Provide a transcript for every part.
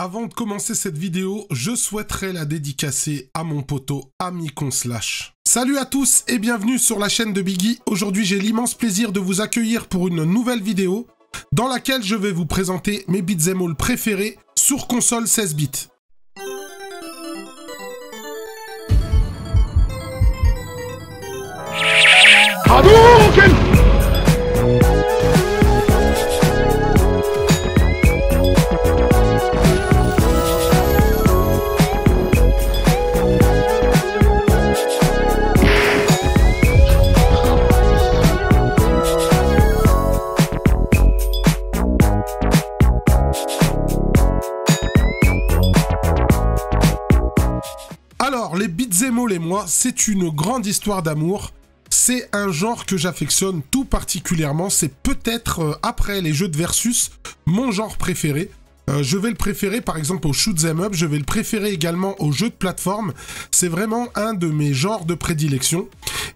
Avant de commencer cette vidéo, je souhaiterais la dédicacer à mon poteau Amicon Slash. Salut à tous et bienvenue sur la chaîne de Biggy. Aujourd'hui, j'ai l'immense plaisir de vous accueillir pour une nouvelle vidéo dans laquelle je vais vous présenter mes beat'em all préférés sur console 16 bits. Hadouken! Alors, les beat'em all et moi, c'est une grande histoire d'amour. C'est un genre que j'affectionne tout particulièrement. C'est peut-être, après les jeux de versus, mon genre préféré. Je vais le préférer par exemple au shoot'em up. Je vais le préférer également aux jeux de plateforme. C'est vraiment un de mes genres de prédilection.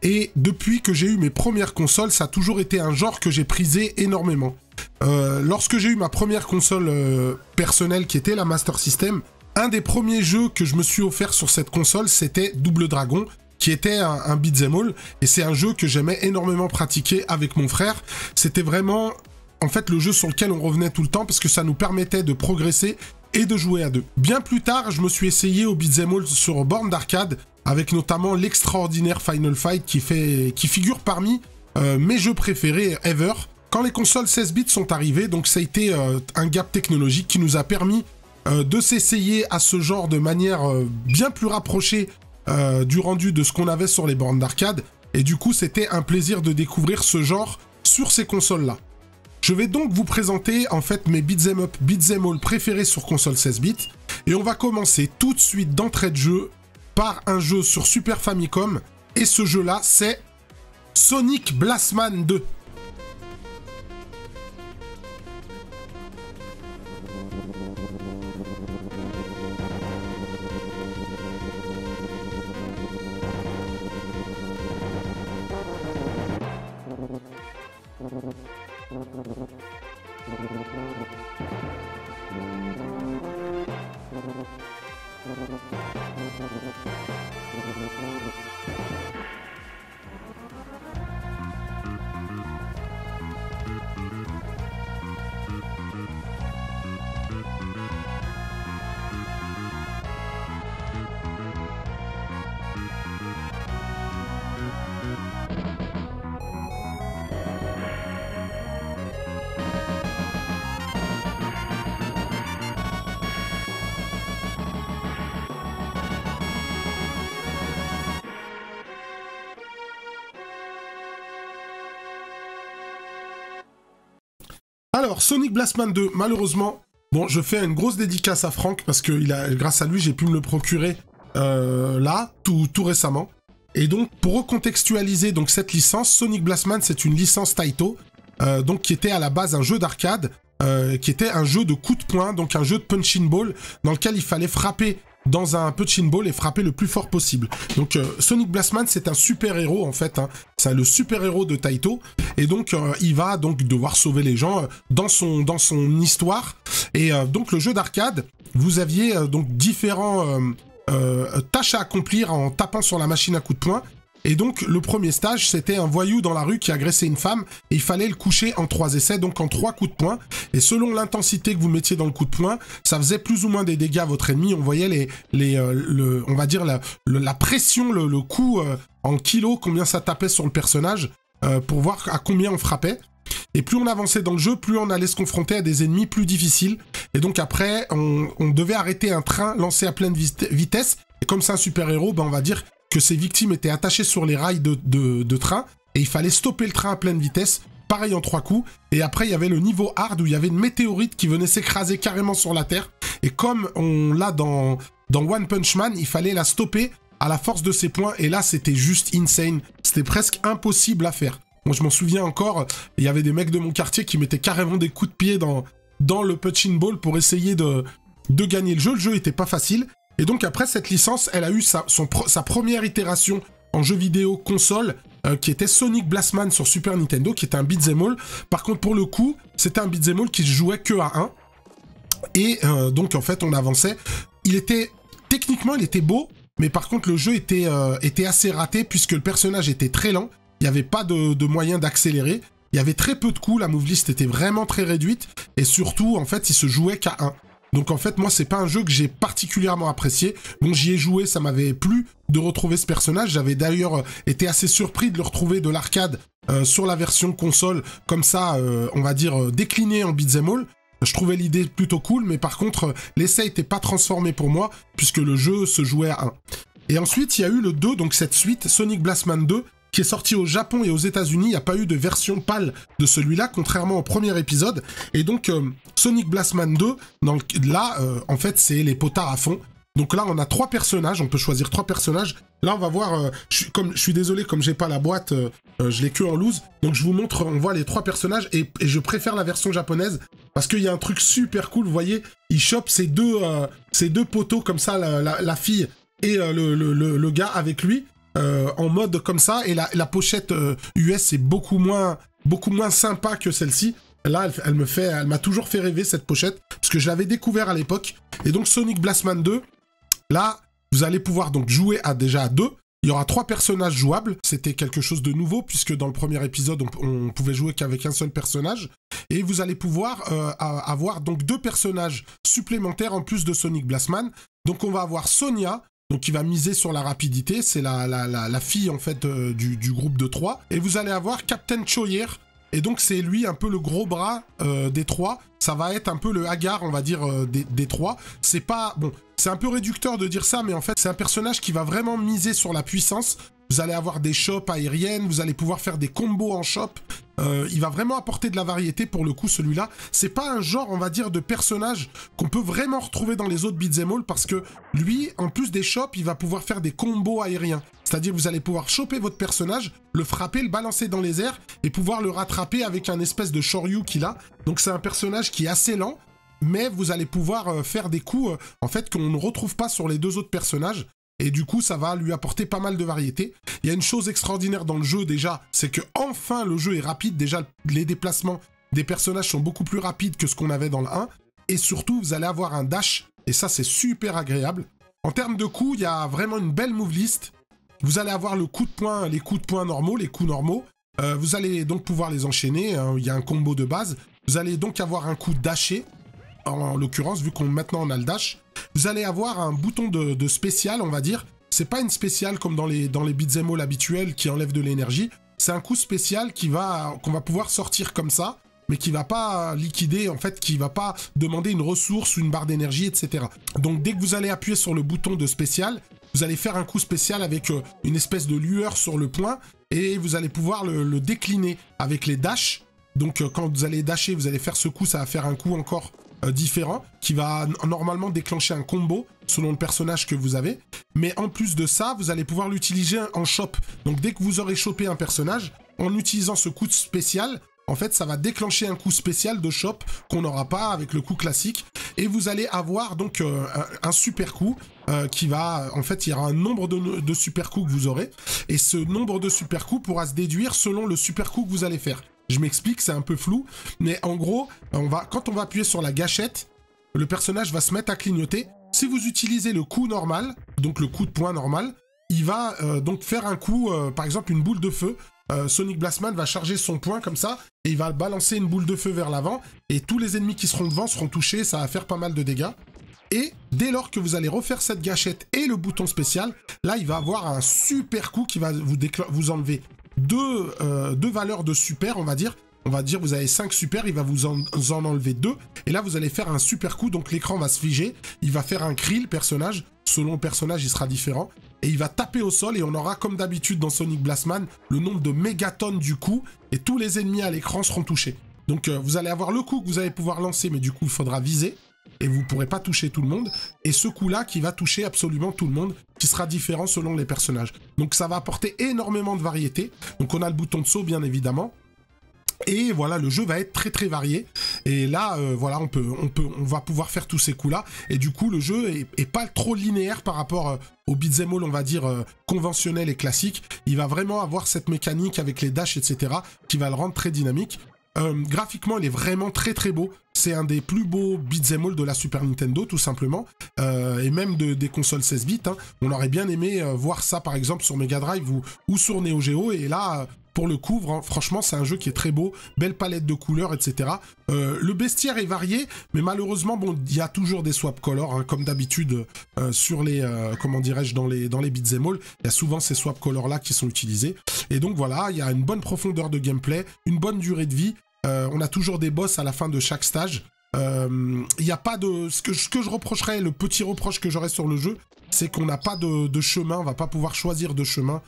Et depuis que j'ai eu mes premières consoles, ça a toujours été un genre que j'ai prisé énormément. Lorsque j'ai eu ma première console personnelle qui était la Master System, un des premiers jeux que je me suis offert sur cette console, c'était Double Dragon, qui était un beat'em all, et c'est un jeu que j'aimais énormément pratiquer avec mon frère. C'était vraiment, en fait, le jeu sur lequel on revenait tout le temps, parce que ça nous permettait de progresser et de jouer à deux. Bien plus tard, je me suis essayé au beat'em all sur borne d'arcade, avec notamment l'extraordinaire Final Fight, qui figure parmi mes jeux préférés ever. Quand les consoles 16 bits sont arrivées, donc ça a été un gap technologique qui nous a permis de s'essayer à ce genre de manière bien plus rapprochée du rendu de ce qu'on avait sur les bornes d'arcade. Et du coup, c'était un plaisir de découvrir ce genre sur ces consoles-là. Je vais donc vous présenter en fait mes beat'em up, beat'em all préférés sur console 16 bits. Et on va commencer tout de suite d'entrée de jeu par un jeu sur Super Famicom. Et ce jeu-là, c'est Sonic Blastman 2. Alors, Sonic Blastman 2, malheureusement, bon, je fais une grosse dédicace à Franck parce que grâce à lui, j'ai pu me le procurer là, tout récemment. Et donc, pour recontextualiser donc, cette licence, Sonic Blastman, c'est une licence Taito, donc qui était à la base un jeu d'arcade, qui était un jeu de coups de poing, donc un jeu de punching ball, dans lequel il fallait frapper dans un punching ball et frapper le plus fort possible. Donc Sonic Blastman, c'est un super-héros en fait, hein. C'est le super-héros de Taito, et donc il va donc devoir sauver les gens dans son histoire. Et donc le jeu d'arcade, vous aviez donc différents tâches à accomplir en tapant sur la machine à coups de poing. Et donc, le premier stage, c'était un voyou dans la rue qui agressait une femme, et il fallait le coucher en 3 essais, donc en 3 coups de poing. Et selon l'intensité que vous mettiez dans le coup de poing, ça faisait plus ou moins des dégâts à votre ennemi. On voyait on va dire la pression, le coup en kilos, combien ça tapait sur le personnage, pour voir à combien on frappait. Et plus on avançait dans le jeu, plus on allait se confronter à des ennemis plus difficiles. Et donc après, on devait arrêter un train lancé à pleine vitesse. Et comme c'est un super-héros, ben on va dire que ses victimes étaient attachées sur les rails de train, et il fallait stopper le train à pleine vitesse, pareil en 3 coups. Et après, il y avait le niveau hard, où il y avait une météorite qui venait s'écraser carrément sur la Terre. Et comme on l'a dans One Punch Man, il fallait la stopper à la force de ses poings, et là, c'était juste insane. C'était presque impossible à faire. Moi, je m'en souviens encore, il y avait des mecs de mon quartier qui mettaient carrément des coups de pied dans le punching ball pour essayer de gagner le jeu. Le jeu était pas facile. Et donc après, cette licence, elle a eu sa première itération en jeu vidéo console, qui était Sonic Blastman sur Super Nintendo, qui était un beat'em all. Par contre, pour le coup, c'était un beat'em all qui se jouait que à 1. Et donc en fait on avançait. Techniquement il était beau, mais par contre le jeu était assez raté puisque le personnage était très lent. Il n'y avait pas de moyen d'accélérer. Il y avait très peu de coups, la move list était vraiment très réduite. Et surtout en fait il se jouait qu'à 1. Donc en fait moi c'est pas un jeu que j'ai particulièrement apprécié. Bon j'y ai joué, ça m'avait plu de retrouver ce personnage. J'avais d'ailleurs été assez surpris de le retrouver de l'arcade sur la version console, comme ça on va dire décliné en beat'em all. Je trouvais l'idée plutôt cool, mais par contre l'essai n'était pas transformé pour moi puisque le jeu se jouait à 1. Et ensuite il y a eu le 2, donc cette suite, Sonic Blastman 2, qui est sorti au Japon et aux États-Unis. Il n'y a pas eu de version PAL de celui-là, contrairement au premier épisode. Et donc, Sonic Blastman 2, en fait, c'est les potards à fond. Donc là, on a 3 personnages, on peut choisir 3 personnages. Là, on va voir, je suis désolé, comme j'ai pas la boîte, je l'ai que en loose. Donc je vous montre, on voit les 3 personnages, et je préfère la version japonaise, parce qu'il y a un truc super cool, vous voyez, il chope ces deux poteaux, comme ça, la fille et le gars avec lui. En mode comme ça, et la pochette US c'est beaucoup moins sympa que celle-ci. Là elle m'a toujours fait rêver cette pochette, parce que je l'avais découvert à l'époque. Et donc Sonic Blastman 2, là vous allez pouvoir donc jouer déjà à 2. Il y aura 3 personnages jouables, c'était quelque chose de nouveau, puisque dans le premier épisode on pouvait jouer qu'avec un seul personnage. Et vous allez pouvoir avoir donc 2 personnages supplémentaires en plus de Sonic Blastman. Donc on va avoir Sonia, donc qui va miser sur la rapidité, c'est la fille en fait du groupe de 3. Et vous allez avoir Captain Choyer, et donc c'est lui un peu le gros bras des 3. Ça va être un peu le Hagar, on va dire, des 3. C'est pas... Bon, c'est un peu réducteur de dire ça, mais en fait c'est un personnage qui va vraiment miser sur la puissance. Vous allez avoir des chops aériennes, vous allez pouvoir faire des combos en chop. Il va vraiment apporter de la variété pour le coup, celui-là. C'est pas un genre, on va dire, de personnage qu'on peut vraiment retrouver dans les autres beat'em all, parce que lui, en plus des chops, il va pouvoir faire des combos aériens. C'est-à-dire que vous allez pouvoir choper votre personnage, le frapper, le balancer dans les airs, et pouvoir le rattraper avec un espèce de Shoryu qu'il a. Donc c'est un personnage qui est assez lent, mais vous allez pouvoir faire des coups, en fait, qu'on ne retrouve pas sur les 2 autres personnages. Et du coup, ça va lui apporter pas mal de variété. Il y a une chose extraordinaire dans le jeu, déjà, c'est que enfin le jeu est rapide. Déjà, les déplacements des personnages sont beaucoup plus rapides que ce qu'on avait dans le 1. Et surtout, vous allez avoir un dash, et ça, c'est super agréable. En termes de coups, il y a vraiment une belle move list. Vous allez avoir le coup de poing, les coups de poing normaux, les coups normaux. Vous allez donc pouvoir les enchaîner, hein, il y a un combo de base. Vous allez donc avoir un coup dashé, en l'occurrence, vu qu'on maintenant on a le dash. Vous allez avoir un bouton de spécial, on va dire. C'est pas une spéciale comme dans les beat'em all habituels qui enlèvent de l'énergie. C'est un coup spécial qu'on va pouvoir sortir comme ça, mais qui va pas liquider, en fait, qui va pas demander une ressource, une barre d'énergie, etc. Donc dès que vous allez appuyer sur le bouton de spécial, vous allez faire un coup spécial avec une espèce de lueur sur le point, et vous allez pouvoir le décliner avec les dashs. Donc quand vous allez dasher, vous allez faire ce coup, ça va faire un coup encore différent, qui va normalement déclencher un combo selon le personnage que vous avez. Mais en plus de ça, vous allez pouvoir l'utiliser en shop. Donc dès que vous aurez chopé un personnage, en utilisant ce coup spécial, en fait, ça va déclencher un coup spécial de shop qu'on n'aura pas avec le coup classique. Et vous allez avoir donc un super coup qui va... En fait, il y aura un nombre de super coups que vous aurez. Et ce nombre de super coups pourra se déduire selon le super coup que vous allez faire. Je m'explique, c'est un peu flou. Mais en gros, quand on va appuyer sur la gâchette, le personnage va se mettre à clignoter. Si vous utilisez le coup normal, donc le coup de poing normal, il va donc faire un coup, par exemple une boule de feu. Sonic Blastman va charger son poing comme ça, et il va balancer une boule de feu vers l'avant, et tous les ennemis qui seront devant seront touchés, ça va faire pas mal de dégâts. Et dès lors que vous allez refaire cette gâchette et le bouton spécial, là il va avoir un super coup qui va vous enlever deux valeurs de super, on va dire. On va dire vous avez 5 super, il va vous en enlever 2. Et là vous allez faire un super coup, donc l'écran va se figer. Il va faire un cri, le personnage. Selon le personnage, il sera différent. Et il va taper au sol, et on aura comme d'habitude dans Sonic Blastman, le nombre de mégatonnes du coup. Et tous les ennemis à l'écran seront touchés. Donc vous allez avoir le coup que vous allez pouvoir lancer, mais du coup il faudra viser. Et vous ne pourrez pas toucher tout le monde. Et ce coup-là qui va toucher absolument tout le monde, qui sera différent selon les personnages. Donc ça va apporter énormément de variété. Donc on a le bouton de saut bien évidemment. Et voilà, le jeu va être très très varié. Et là, voilà, on va pouvoir faire tous ces coups-là. Et du coup, le jeu est pas trop linéaire par rapport au beat'em all, on va dire, conventionnel et classique. Il va vraiment avoir cette mécanique avec les dashs, etc., qui va le rendre très dynamique. graphiquement, il est vraiment très très beau. C'est un des plus beaux beat'em all de la Super Nintendo, tout simplement. Et même des consoles 16 bits. Hein. On aurait bien aimé voir ça, par exemple, sur Mega Drive ou sur Neo Geo. Et là, pour le coup, franchement, c'est un jeu qui est très beau. Belle palette de couleurs, etc. Le bestiaire est varié, mais malheureusement, bon, il y a toujours des swap colors, hein, comme d'habitude sur les, comment dirais-je, dans les beat'em all. Il y a souvent ces swap colors-là qui sont utilisés. Et donc, voilà, il y a une bonne profondeur de gameplay, une bonne durée de vie. On a toujours des boss à la fin de chaque stage. Il n'y a pas de... Ce que je reprocherais, le petit reproche que j'aurais sur le jeu, c'est qu'on n'a pas de chemin, on va pas pouvoir choisir de chemin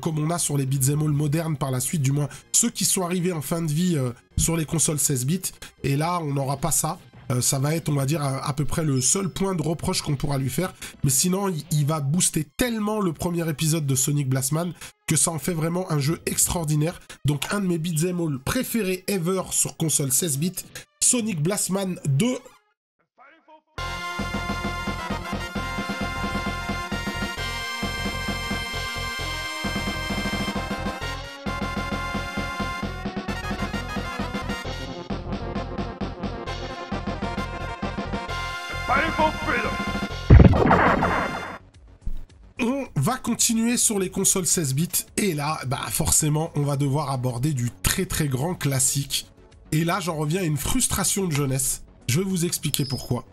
comme on a sur les beat'em all modernes par la suite, du moins ceux qui sont arrivés en fin de vie sur les consoles 16 bits. Et là, on n'aura pas ça. Ça va être, on va dire, à peu près le seul point de reproche qu'on pourra lui faire. Mais sinon, il va booster tellement le premier épisode de Sonic Blastman que ça en fait vraiment un jeu extraordinaire. Donc, un de mes beat'em all préférés ever sur console 16 bits, Sonic Blastman 2. On va continuer sur les consoles 16 bits et là, bah forcément, on va devoir aborder du très très grand classique. Et là, j'en reviens à une frustration de jeunesse. Je vais vous expliquer pourquoi.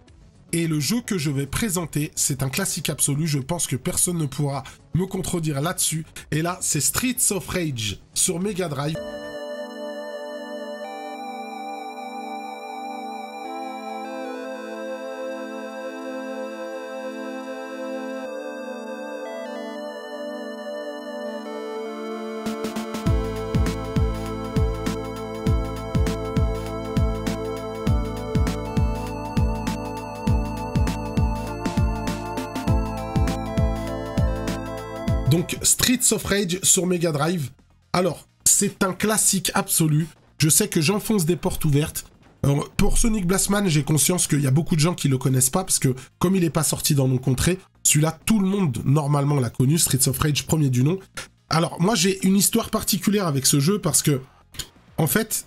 Et le jeu que je vais présenter, c'est un classique absolu. Je pense que personne ne pourra me contredire là-dessus. Et là, c'est Streets of Rage sur Mega Drive. Donc, Streets of Rage sur Mega Drive. Alors, c'est un classique absolu. Je sais que j'enfonce des portes ouvertes. Alors, pour Sonic Blastman, j'ai conscience qu'il y a beaucoup de gens qui ne le connaissent pas, parce que comme il n'est pas sorti dans nos contrées, celui-là, tout le monde, normalement, l'a connu. Streets of Rage, premier du nom. Alors, moi, j'ai une histoire particulière avec ce jeu, parce que, en fait,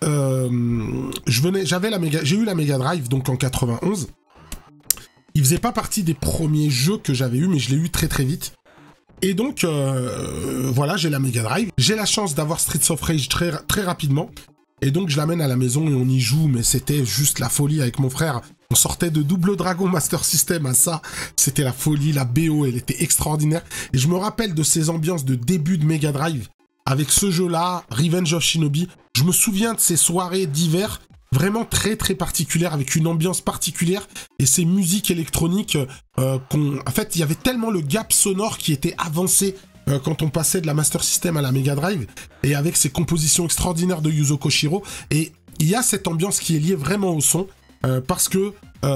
j'ai eu la Mega Drive, donc en 91. Il faisait pas partie des premiers jeux que j'avais eu, mais je l'ai eu très très vite. Et donc, voilà, j'ai la Mega Drive. J'ai la chance d'avoir Streets of Rage très, très rapidement. Et donc, je l'amène à la maison et on y joue, mais c'était juste la folie avec mon frère. On sortait de Double Dragon Master System à ça. C'était la folie, la BO, elle était extraordinaire. Et je me rappelle de ces ambiances de début de Mega Drive avec ce jeu-là, Revenge of Shinobi. Je me souviens de ces soirées d'hiver vraiment très très particulières, avec une ambiance particulière, et ces musiques électroniques en fait, il y avait tellement le gap sonore qui était avancé quand on passait de la Master System à la Mega Drive, et avec ces compositions extraordinaires de Yuzo Koshiro, et il y a cette ambiance qui est liée vraiment au son, parce que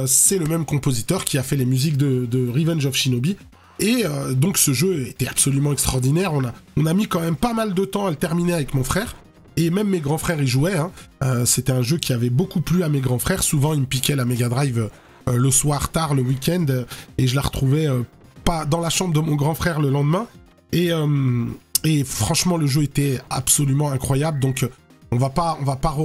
c'est le même compositeur qui a fait les musiques de Revenge of Shinobi, et donc ce jeu était absolument extraordinaire. On a mis quand même pas mal de temps à le terminer avec mon frère, et même mes grands frères y jouaient. Hein. C'était un jeu qui avait beaucoup plu à mes grands frères. Souvent, ils me piquaient la Mega Drive le soir, tard, le week-end, et je la retrouvais pas dans la chambre de mon grand frère le lendemain. Et franchement, le jeu était absolument incroyable. Donc, on va pas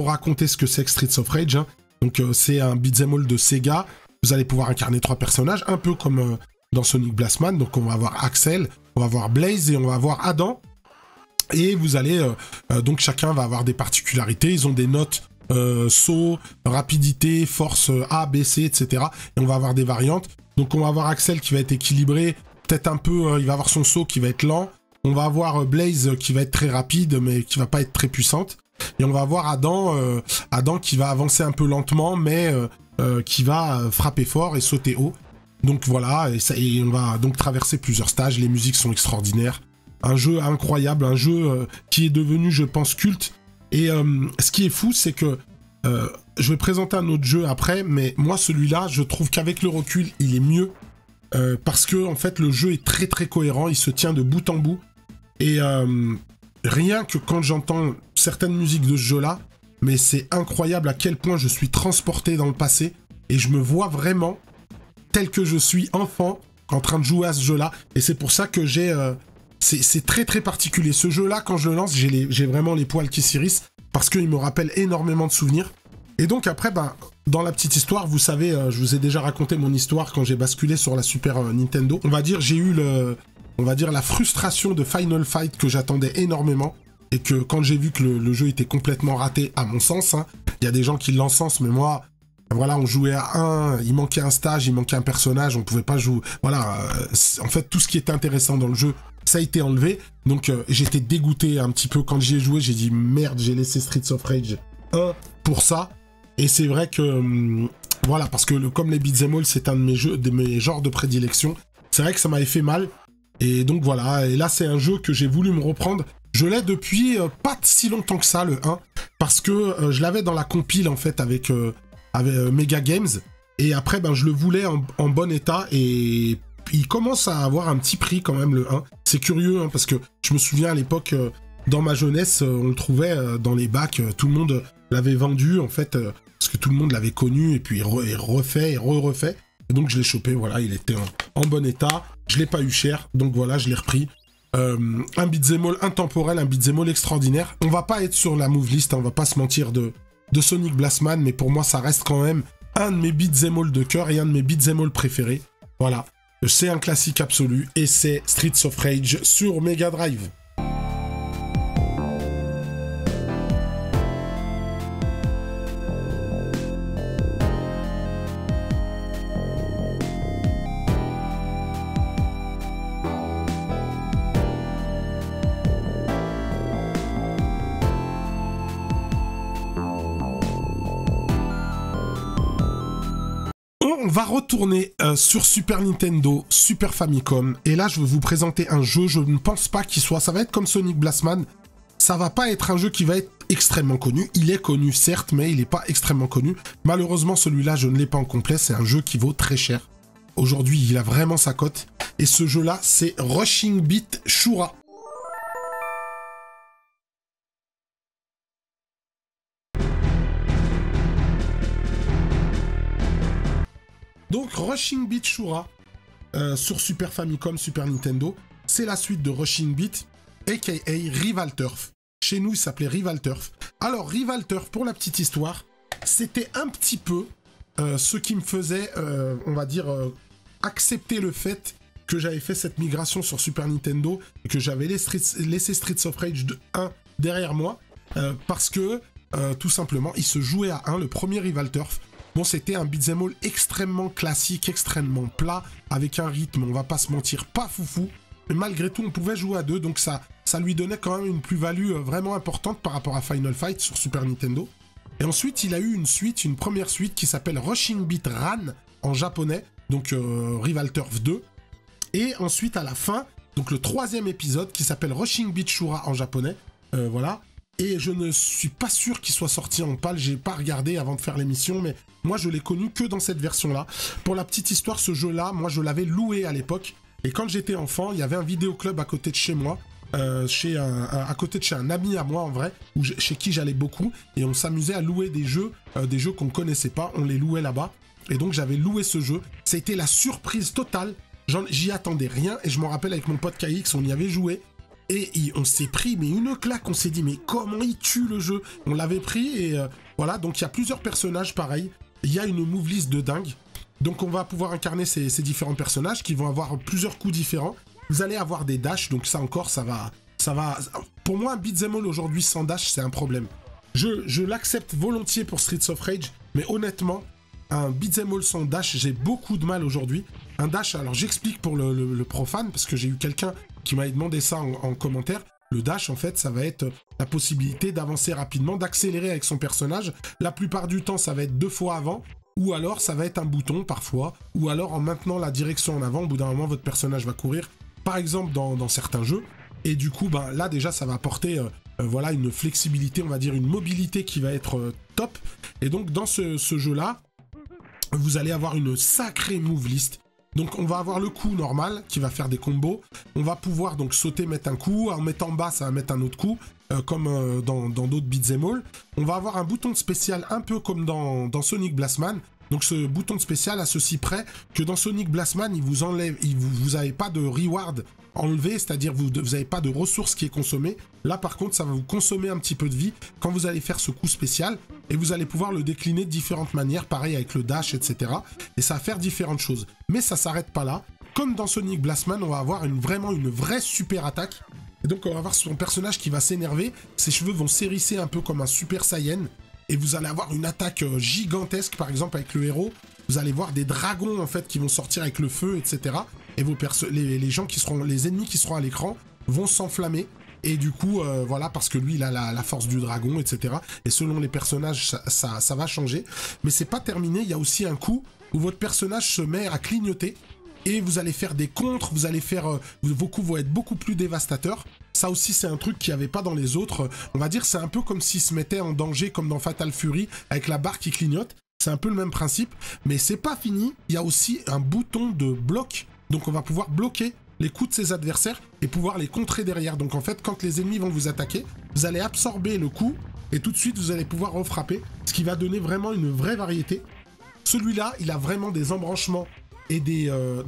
raconter ce que c'est que Streets of Rage. Hein. Donc, c'est un beat'em all de Sega. Vous allez pouvoir incarner 3 personnages, un peu comme dans Sonic Blastman. Donc, on va avoir Axel, on va avoir Blaze et on va avoir Adam. Et vous allez, donc chacun va avoir des particularités, ils ont des notes saut, rapidité, force A, B, C, etc. Et on va avoir des variantes. Donc on va avoir Axel qui va être équilibré, peut-être un peu, il va avoir son saut qui va être lent. On va avoir Blaze qui va être très rapide, mais qui va pas être très puissante. Et on va avoir Adam qui va avancer un peu lentement, mais qui va frapper fort et sauter haut. Donc voilà, et on va donc traverser plusieurs stages, les musiques sont extraordinaires. Un jeu incroyable, un jeu qui est devenu, je pense, culte. Et ce qui est fou, c'est que je vais présenter un autre jeu après, mais moi, celui-là, je trouve qu'avec le recul, il est mieux. Parce que, en fait, le jeu est très, très cohérent. Il se tient de bout en bout. Et rien que quand j'entends certaines musiques de ce jeu-là, mais c'est incroyable à quel point je suis transporté dans le passé. Et je me vois vraiment tel que je suis enfant, en train de jouer à ce jeu-là. Et c'est pour ça que j'ai... c'est très très particulier. Ce jeu-là, quand je le lance, j'ai vraiment les poils qui s'hérissent. parce qu'il me rappelle énormément de souvenirs. Et donc après, ben, dans la petite histoire, vous savez, je vous ai déjà raconté mon histoire quand j'ai basculé sur la Super Nintendo. On va dire, j'ai eu la frustration de Final Fight que j'attendais énormément. Et que quand j'ai vu que le jeu était complètement raté, à mon sens, hein, il y a des gens qui l'encensent, mais moi, voilà, on jouait à 1, il manquait un stage, il manquait un personnage, on pouvait pas jouer. Voilà, en fait, tout ce qui était intéressant dans le jeu, ça a été enlevé. Donc, j'étais dégoûté un petit peu quand j'y ai joué. J'ai dit, merde, j'ai laissé Streets of Rage 1 pour ça. Et c'est vrai que, voilà, parce que comme les beat'em all, c'est un de mes genres de prédilection. C'est vrai que ça m'avait fait mal. Et donc, voilà. Et là, c'est un jeu que j'ai voulu me reprendre. Je l'ai depuis pas si longtemps que ça, le 1, parce que je l'avais dans la compile, en fait, avec Mega Games, et après, ben, je le voulais en bon état, et il commence à avoir un petit prix, quand même, le 1. C'est curieux, hein, parce que je me souviens, à l'époque, dans ma jeunesse, on le trouvait dans les bacs, tout le monde l'avait vendu, en fait, parce que tout le monde l'avait connu, et puis il refait, et refait, et donc je l'ai chopé, voilà, il était en bon état, je l'ai pas eu cher, donc voilà, je l'ai repris. Un beat'em all intemporel, un beat'em all extraordinaire. On va pas être sur la move list, hein, on va pas se mentir de Sonic Blastman, mais pour moi ça reste quand même un de mes beat'em all de cœur et un de mes beat'em all préférés. Voilà, c'est un classique absolu et c'est Streets of Rage sur Mega Drive. On va retourner sur Super Nintendo, Super Famicom, et là je vais vous présenter un jeu, je ne pense pas qu'il soit, ça va être comme Sonic Blastman, ça va pas être un jeu qui va être extrêmement connu, il est connu certes, mais il n'est pas extrêmement connu, malheureusement celui-là je ne l'ai pas en complet, c'est un jeu qui vaut très cher, aujourd'hui il a vraiment sa cote, et ce jeu-là c'est Rushing Beat Shura. Donc Rushing Beat Shura sur Super Famicom, Super Nintendo, c'est la suite de Rushing Beat, aka Rival Turf. Chez nous, il s'appelait Rival Turf. Alors Rival Turf, pour la petite histoire, c'était un petit peu ce qui me faisait, on va dire, accepter le fait que j'avais fait cette migration sur Super Nintendo et que j'avais laissé Streets of Rage 1 derrière moi, parce que, tout simplement, il se jouait à 1, le premier Rival Turf. Bon, c'était un beat'em all extrêmement classique, extrêmement plat, avec un rythme, on va pas se mentir, pas foufou. Mais malgré tout, on pouvait jouer à 2, donc ça lui donnait quand même une plus-value vraiment importante par rapport à Final Fight sur Super Nintendo. Et ensuite, il a eu une première suite qui s'appelle Rushing Beat Ran en japonais, donc Rival Turf 2. Et ensuite, à la fin, donc le 3e épisode qui s'appelle Rushing Beat Shura en japonais, voilà. Et je ne suis pas sûr qu'il soit sorti en PAL, j'ai pas regardé avant de faire l'émission, mais moi je l'ai connu que dans cette version-là. Pour la petite histoire, ce jeu-là, moi je l'avais loué à l'époque, et quand j'étais enfant, il y avait un vidéoclub à côté de chez moi, à côté de chez un ami à moi en vrai, chez qui j'allais beaucoup, et on s'amusait à louer des jeux qu'on connaissait pas, on les louait là-bas, et donc j'avais loué ce jeu. Ça a été la surprise totale, j'y attendais rien, et je m'en rappelle avec mon pote KX, on y avait joué, et on s'est pris mais une claque, on s'est dit mais comment il tue le jeu. On l'avait pris et voilà, donc il y a plusieurs personnages pareil, il y a une move list de dingue. Donc on va pouvoir incarner ces différents personnages qui vont avoir plusieurs coups différents. Vous allez avoir des dashs, donc ça encore ça va... Pour moi un beat'em all aujourd'hui sans dash c'est un problème. Je l'accepte volontiers pour Streets of Rage, mais honnêtement, un beat'em all sans dash, j'ai beaucoup de mal aujourd'hui. Un dash, alors j'explique pour le profane, parce que j'ai eu quelqu'un qui m'avait demandé ça en commentaire. Le dash, en fait, ça va être la possibilité d'avancer rapidement, d'accélérer avec son personnage. La plupart du temps, ça va être 2 fois avant, ou alors ça va être un bouton parfois, ou alors en maintenant la direction en avant, au bout d'un moment, votre personnage va courir, par exemple dans certains jeux. Et du coup, ben, là déjà, ça va apporter voilà, une flexibilité, on va dire une mobilité qui va être top. Et donc, dans ce jeu-là, vous allez avoir une sacrée move list. Donc on va avoir le coup normal qui va faire des combos. On va pouvoir donc sauter, mettre un coup. En mettant bas, ça va mettre un autre coup. Comme dans d'autres beat'em all. On va avoir un bouton spécial un peu comme dans Sonic Blastman. Donc ce bouton de spécial à ceci près que dans Sonic Blastman, il vous enlève, vous n'avez pas de reward enlevé, c'est-à-dire vous n'avez pas de ressources qui est consommée. Là par contre, ça va vous consommer un petit peu de vie quand vous allez faire ce coup spécial et vous allez pouvoir le décliner de différentes manières, pareil avec le dash, etc. Et ça va faire différentes choses. Mais ça s'arrête pas là. Comme dans Sonic Blastman, on va avoir vraiment une vraie super attaque. Et donc on va voir son personnage qui va s'énerver, ses cheveux vont s'hérisser un peu comme un Super Saiyan. Et vous allez avoir une attaque gigantesque, par exemple avec le héros. Vous allez voir des dragons en fait qui vont sortir avec le feu, etc. Et les gens qui seront, les ennemis qui seront à l'écran vont s'enflammer. Et du coup, voilà, parce que lui, il a la force du dragon, etc. Et selon les personnages, ça va changer. Mais c'est pas terminé. Il y a aussi un coup où votre personnage se met à clignoter. Et vous allez faire des contres, vous allez faire... vos coups vont être beaucoup plus dévastateurs. Ça aussi, c'est un truc qu'il n'y avait pas dans les autres. On va dire c'est un peu comme s'il se mettait en danger, comme dans Fatal Fury, avec la barre qui clignote. C'est un peu le même principe. Mais c'est pas fini. Il y a aussi un bouton de bloc. Donc on va pouvoir bloquer les coups de ses adversaires et pouvoir les contrer derrière. Donc en fait, quand les ennemis vont vous attaquer, vous allez absorber le coup et tout de suite, vous allez pouvoir refrapper. Ce qui va donner vraiment une vraie variété. Celui-là, il a vraiment des embranchements. Et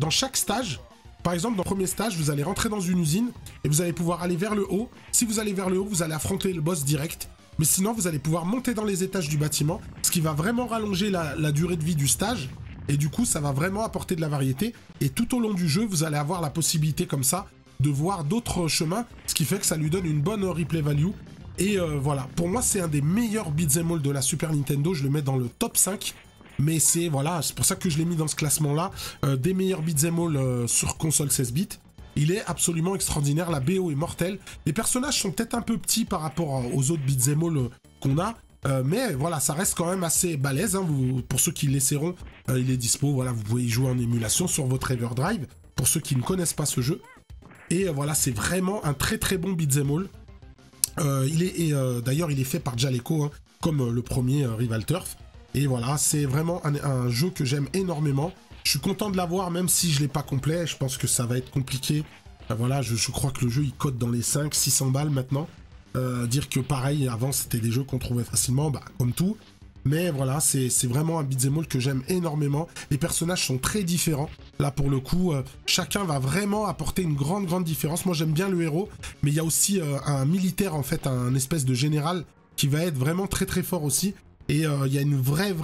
dans chaque stage, par exemple, dans le premier stage, vous allez rentrer dans une usine et vous allez pouvoir aller vers le haut. Si vous allez vers le haut, vous allez affronter le boss direct. Mais sinon, vous allez pouvoir monter dans les étages du bâtiment, ce qui va vraiment rallonger la durée de vie du stage. Et du coup, ça va vraiment apporter de la variété. Et tout au long du jeu, vous allez avoir la possibilité comme ça de voir d'autres chemins, ce qui fait que ça lui donne une bonne replay value. Et voilà, pour moi, c'est un des meilleurs beat'em all de la Super Nintendo. Je le mets dans le top 5. Mais c'est voilà, c'est pour ça que je l'ai mis dans ce classement-là, des meilleurs beat'em all sur console 16 bits. Il est absolument extraordinaire, la BO est mortelle. Les personnages sont peut-être un peu petits par rapport aux autres beat'em all qu'on a, mais voilà, ça reste quand même assez balèze. Hein, pour ceux qui l'essaieront, il est dispo, voilà, vous pouvez y jouer en émulation sur votre Everdrive, pour ceux qui ne connaissent pas ce jeu. Et voilà, c'est vraiment un très très bon beat'em all. D'ailleurs, il est fait par Jaleco, hein, comme le premier Rival Turf. Et voilà, c'est vraiment un jeu que j'aime énormément. Je suis content de l'avoir, même si je ne l'ai pas complet. Je pense que ça va être compliqué. Voilà, je crois que le jeu, il cote dans les 500-600 balles maintenant. Dire que pareil, avant, c'était des jeux qu'on trouvait facilement, bah, comme tout. Mais voilà, c'est vraiment un beat'em all que j'aime énormément. Les personnages sont très différents. Là, pour le coup, chacun va vraiment apporter une grande différence. Moi, j'aime bien le héros, mais il y a aussi un militaire, en fait, un espèce de général qui va être vraiment très fort aussi. Et il y a une vraie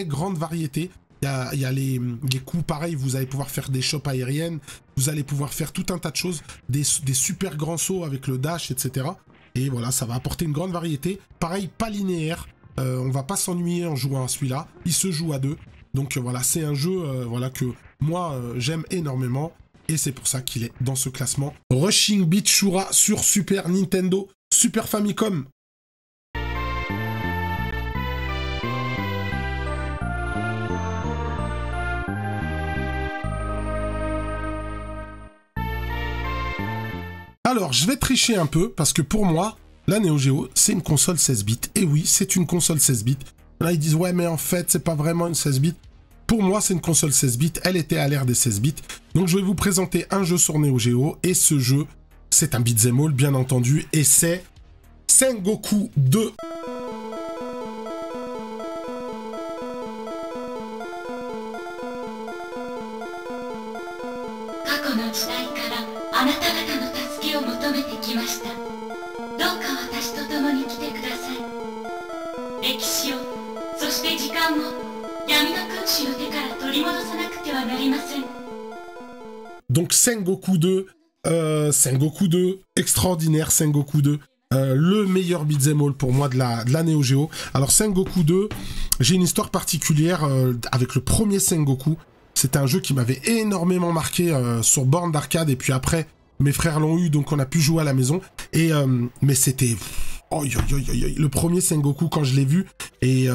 grande variété. Il y a les coups pareils, vous allez pouvoir faire des chopes aériennes, vous allez pouvoir faire tout un tas de choses, des super grands sauts avec le dash, etc. Et voilà, ça va apporter une grande variété. Pareil, pas linéaire, on va pas s'ennuyer en jouant à celui-là, il se joue à deux. Donc voilà, c'est un jeu voilà, que moi j'aime énormément, et c'est pour ça qu'il est dans ce classement. Rushing Beat Shura sur Super Nintendo, Super Famicom. Alors, je vais tricher un peu, parce que pour moi, la Neo Geo, c'est une console 16 bits. Et oui, c'est une console 16 bits. Là, ils disent, ouais, mais en fait, c'est pas vraiment une 16 bits. Pour moi, c'est une console 16 bits. Elle était à l'ère des 16 bits. Donc, je vais vous présenter un jeu sur Neo Geo. Et ce jeu, c'est un beat'em all, bien entendu. Et c'est Sengoku 2. Donc Sengoku 2, extraordinaire Sengoku 2, le meilleur beat'em all pour moi de la Neo Geo. Alors Sengoku 2, j'ai une histoire particulière avec le premier Sengoku. C'était un jeu qui m'avait énormément marqué sur borne d'arcade, et puis après mes frères l'ont eu, donc on a pu jouer à la maison. Et mais c'était le premier Sengoku quand je l'ai vu et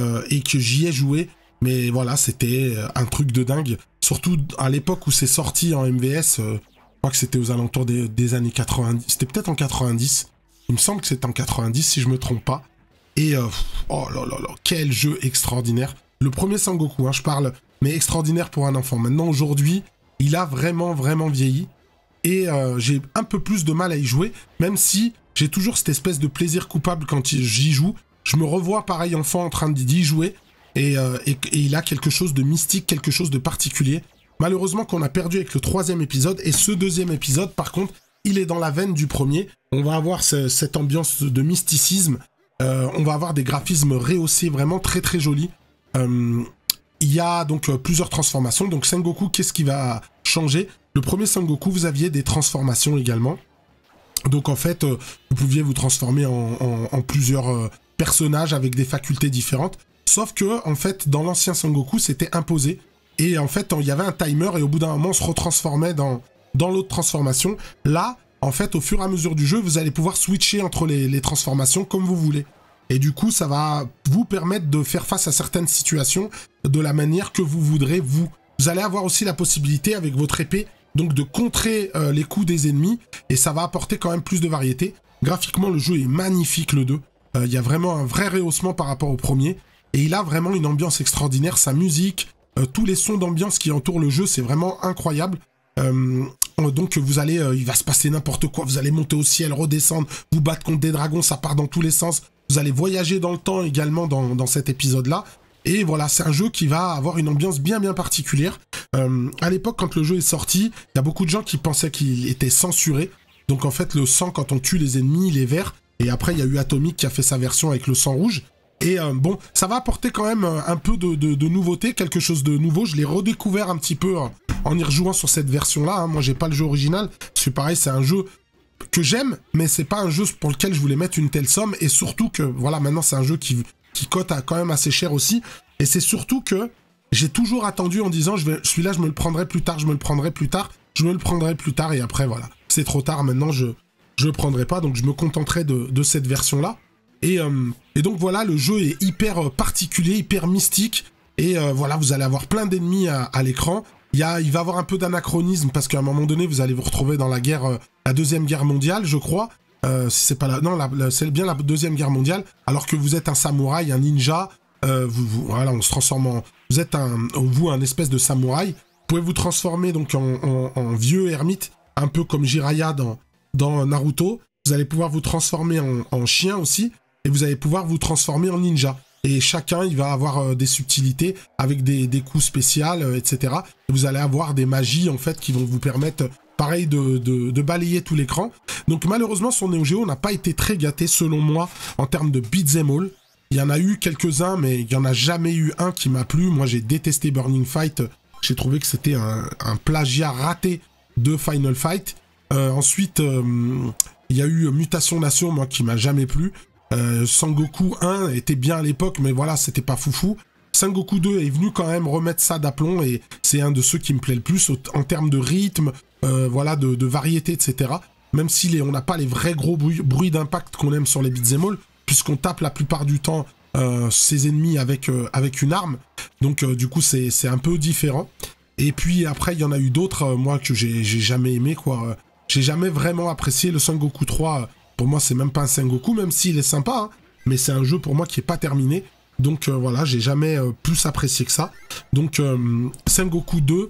que j'y ai joué. Mais voilà, c'était un truc de dingue. Surtout à l'époque où c'est sorti en MVS, je crois que c'était aux alentours des années 90. C'était peut-être en 90. Il me semble que c'était en 90, si je me trompe pas. Et oh là là là, quel jeu extraordinaire. Le premier Sengoku, hein, je parle, mais extraordinaire pour un enfant. Maintenant, aujourd'hui, il a vraiment vieilli. Et j'ai un peu plus de mal à y jouer, même si j'ai toujours cette espèce de plaisir coupable quand j'y joue. Je me revois pareil enfant en train d'y jouer. et il a quelque chose de mystique, quelque chose de particulier. Malheureusement qu'on a perdu avec le 3e épisode, et ce 2e épisode, par contre, il est dans la veine du premier. On va avoir cette ambiance de mysticisme, on va avoir des graphismes rehaussés, vraiment très très jolis. Il y a donc plusieurs transformations. Donc Sengoku, qu'est-ce qui va changer? Le premier Sengoku, vous aviez des transformations également. Donc en fait, vous pouviez vous transformer en plusieurs personnages avec des facultés différentes. Sauf que, en fait, dans l'ancien Sengoku, c'était imposé. Et en fait, il y avait un timer et au bout d'un moment, on se retransformait dans l'autre transformation. Là, en fait, au fur et à mesure du jeu, vous allez pouvoir switcher entre les transformations comme vous voulez. Et du coup, ça va vous permettre de faire face à certaines situations de la manière que vous voudrez, vous. Vous allez avoir aussi la possibilité, avec votre épée, donc de contrer les coups des ennemis, et ça va apporter quand même plus de variété. Graphiquement, le jeu est magnifique, le 2. Il y a vraiment un vrai rehaussement par rapport au premier, et il a vraiment une ambiance extraordinaire. Sa musique, tous les sons d'ambiance qui entourent le jeu, c'est vraiment incroyable. Donc vous allez, il va se passer n'importe quoi, vous allez monter au ciel, redescendre, vous battre contre des dragons, ça part dans tous les sens. Vous allez voyager dans le temps également dans cet épisode-là. Et voilà, c'est un jeu qui va avoir une ambiance bien particulière. À l'époque, quand le jeu est sorti, il y a beaucoup de gens qui pensaient qu'il était censuré. Donc en fait, le sang, quand on tue les ennemis, il est vert. Et après, il y a eu Atomic qui a fait sa version avec le sang rouge. Et bon, ça va apporter quand même un peu de nouveauté, quelque chose de nouveau. Je l'ai redécouvert un petit peu en y rejouant sur cette version-là. Moi, j'ai pas le jeu original. Parce que pareil, c'est un jeu que j'aime, mais c'est pas un jeu pour lequel je voulais mettre une telle somme. Et surtout que, voilà, maintenant, c'est un jeu qui cote quand même assez cher aussi. Et c'est surtout que j'ai toujours attendu en disant, celui-là, je me le prendrai plus tard, je me le prendrai plus tard, je me le prendrai plus tard. Et après, voilà, c'est trop tard. Maintenant, je le prendrai pas. Donc, je me contenterai de cette version-là. Et donc voilà, le jeu est hyper particulier, hyper mystique. Et voilà, vous allez avoir plein d'ennemis à l'écran. Il va y avoir un peu d'anachronisme parce qu'à un moment donné, vous allez vous retrouver dans la guerre, la Deuxième Guerre mondiale, je crois. Si c'est pas la... Non, c'est bien la Deuxième Guerre mondiale. Alors que vous êtes un samouraï, un ninja. Voilà, on se transforme en... Vous êtes un espèce de samouraï. Vous pouvez vous transformer donc en vieux ermite, un peu comme Jiraiya dans Naruto. Vous allez pouvoir vous transformer en chien aussi. Et vous allez pouvoir vous transformer en ninja. Et chacun, il va avoir des subtilités avec des coups spéciaux, etc. Et vous allez avoir des magies, en fait, qui vont vous permettre, pareil, de balayer tout l'écran. Donc, malheureusement, sur Neo Geo, on n'a pas été très gâté, selon moi, en termes de beat'em all. Il y en a eu quelques-uns, mais il n'y en a jamais eu un qui m'a plu. Moi, j'ai détesté Burning Fight. J'ai trouvé que c'était un plagiat raté de Final Fight. Ensuite, il y a eu Mutation Nation, moi, qui m'a jamais plu. Sengoku 1 était bien à l'époque, mais voilà, c'était pas foufou. Sengoku 2 est venu quand même remettre ça d'aplomb, et c'est un de ceux qui me plaît le plus en termes de rythme, voilà, de variété, etc. Même si on n'a pas les vrais gros bruits d'impact qu'on aime sur les beat'em all, puisqu'on tape la plupart du temps ses ennemis avec une arme. Donc du coup, c'est un peu différent. Et puis après, il y en a eu d'autres, moi, que j'ai jamais aimé, quoi. J'ai jamais vraiment apprécié le Sengoku 3. Pour moi, c'est même pas un Sengoku, même s'il est sympa, hein, mais c'est un jeu pour moi qui est pas terminé. Donc voilà, j'ai jamais plus apprécié que ça. Donc Sengoku 2,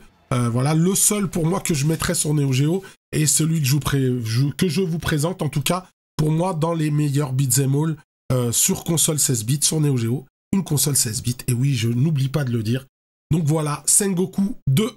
voilà, le seul pour moi que je mettrais sur Neo Geo, et celui que je vous présente, en tout cas, pour moi, dans les meilleurs beat'em all sur console 16 bits, sur Neo Geo. Une console 16 bits, et oui, je n'oublie pas de le dire. Donc voilà, Sengoku 2.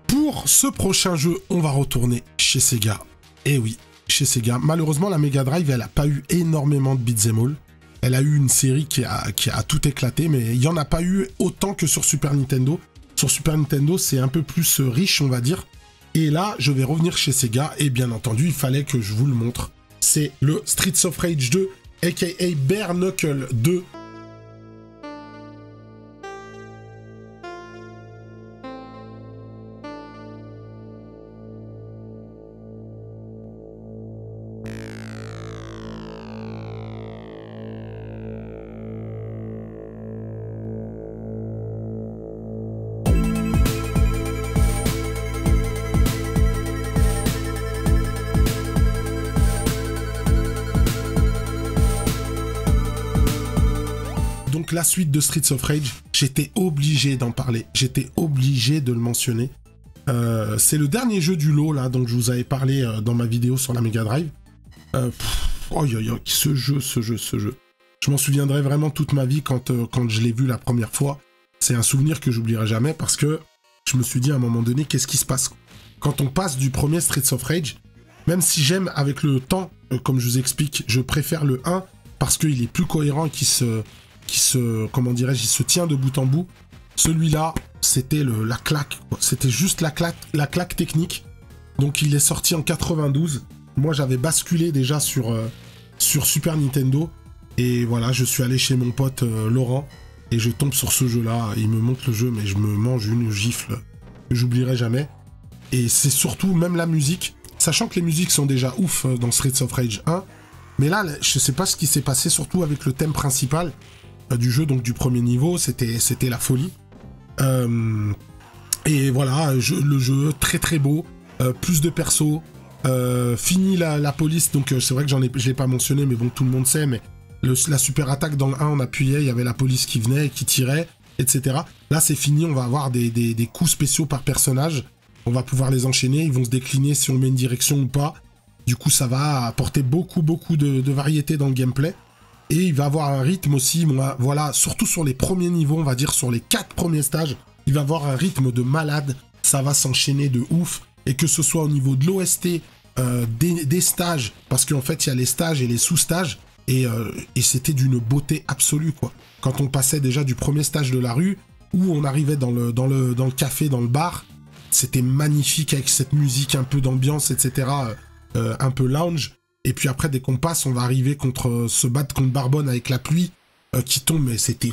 Pour ce prochain jeu, on va retourner chez Sega. Et oui, chez Sega. Malheureusement, la Mega Drive, elle n'a pas eu énormément de beat'em all. Elle a eu une série qui a tout éclaté, mais il n'y en a pas eu autant que sur Super Nintendo. Sur Super Nintendo, c'est un peu plus riche, on va dire. Et là, je vais revenir chez Sega, et bien entendu, il fallait que je vous le montre. C'est le Streets of Rage 2, aka Bare Knuckle 2. donc la suite de Streets of Rage, j'étais obligé d'en parler, j'étais obligé de le mentionner. C'est le dernier jeu du lot, là, dont je vous avais parlé dans ma vidéo sur la Mega Drive. Ce jeu. Je m'en souviendrai vraiment toute ma vie quand je l'ai vu la première fois. C'est un souvenir que j'oublierai jamais parce que je me suis dit à un moment donné, qu'est-ce qui se passe quand on passe du premier Streets of Rage, même si j'aime avec le temps, comme je vous explique, je préfère le 1 parce qu'il est plus cohérent et qu'il se tient de bout en bout. Celui-là, c'était la claque, c'était juste la claque technique. Donc il est sorti en 92. Moi, j'avais basculé déjà sur Super Nintendo. Et voilà, je suis allé chez mon pote Laurent. Et je tombe sur ce jeu-là. Il me montre le jeu, mais je me mange une gifle que j'oublierai jamais. Et c'est surtout, même la musique, sachant que les musiques sont déjà ouf dans Streets of Rage 1. Mais là, je sais pas ce qui s'est passé, surtout avec le thème principal du jeu, donc du premier niveau. C'était la folie. Et voilà, le jeu, très très beau. Plus de persos. Fini la police, donc c'est vrai que je l'ai pas mentionné, mais bon, tout le monde sait, mais la super attaque dans le 1, on appuyait, il y avait la police qui venait, qui tirait, etc. Là, c'est fini, on va avoir des coups spéciaux par personnage, on va pouvoir les enchaîner, ils vont se décliner si on met une direction ou pas. Du coup, ça va apporter beaucoup de variété dans le gameplay, et il va avoir un rythme aussi, voilà, surtout sur les premiers niveaux, on va dire sur les 4 premiers stages, il va avoir un rythme de malade, ça va s'enchaîner de ouf, et que ce soit au niveau de l'OST, des stages, parce qu'en fait il y a les stages et les sous-stages, et c'était d'une beauté absolue, quoi. Quand on passait déjà du premier stage de la rue, où on arrivait dans le café, dans le bar, c'était magnifique avec cette musique un peu d'ambiance, etc., un peu lounge, et puis après dès qu'on passe, on va arriver se battre contre Barbone avec la pluie qui tombe, mais c'était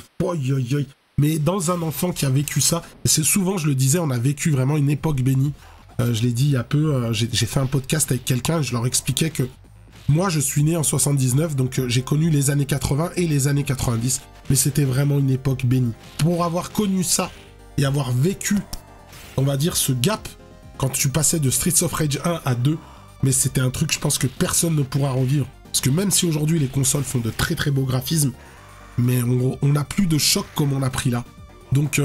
mais dans un enfant qui a vécu ça, et c'est souvent, je le disais, on a vécu vraiment une époque bénie. Je l'ai dit il y a peu, j'ai fait un podcast avec quelqu'un, je leur expliquais que moi je suis né en 79, donc j'ai connu les années 80 et les années 90, mais c'était vraiment une époque bénie. Pour avoir connu ça et avoir vécu, on va dire, ce gap, quand tu passais de Streets of Rage 1 à 2, mais c'était un truc, je pense que personne ne pourra revivre. Parce que même si aujourd'hui les consoles font de très très beaux graphismes, mais on n'a plus de choc comme on a pris là. Donc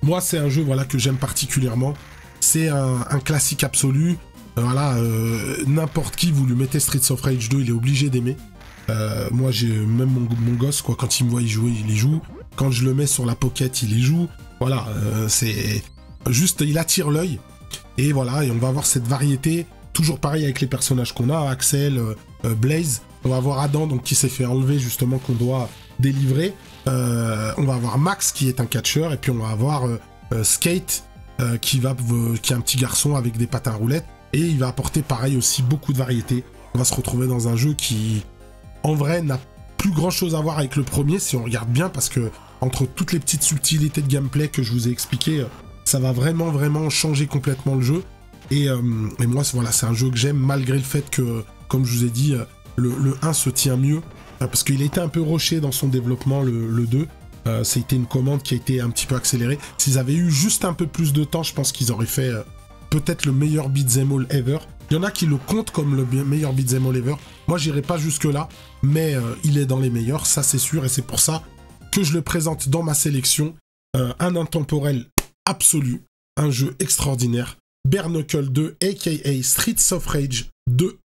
moi c'est un jeu, voilà, que j'aime particulièrement. C'est un classique absolu. Voilà, n'importe qui, vous lui mettez Streets of Rage 2, il est obligé d'aimer. Moi, j'ai même mon gosse, quoi, quand il me voit y jouer, il y joue. Quand je le mets sur la pocket, il y joue. Voilà, c'est juste, il attire l'œil. Et voilà, et on va avoir cette variété. Toujours pareil avec les personnages qu'on a, Axel, Blaze. On va avoir Adam, donc qui s'est fait enlever justement, qu'on doit délivrer. On va avoir Max, qui est un catcheur, et puis on va avoir Skate. Qui est un petit garçon avec des patins roulettes, et il va apporter pareil aussi beaucoup de variété. On va se retrouver dans un jeu qui, en vrai, n'a plus grand chose à voir avec le premier si on regarde bien, parce que entre toutes les petites subtilités de gameplay que je vous ai expliquées, ça va vraiment changer complètement le jeu. Et moi, voilà, c'est un jeu que j'aime, malgré le fait que, comme je vous ai dit, le 1 se tient mieux, parce qu'il a été un peu rushé dans son développement, le 2. C'était une commande qui a été un petit peu accélérée. S'ils avaient eu juste un peu plus de temps, je pense qu'ils auraient fait peut-être le meilleur beat'em all ever. Il y en a qui le comptent comme le meilleur beat'em all ever. Moi, j'irai pas jusque-là, mais il est dans les meilleurs, ça c'est sûr, et c'est pour ça que je le présente dans ma sélection. Un intemporel absolu, un jeu extraordinaire. Bare Knuckle 2, a.k.a. Streets of Rage 2.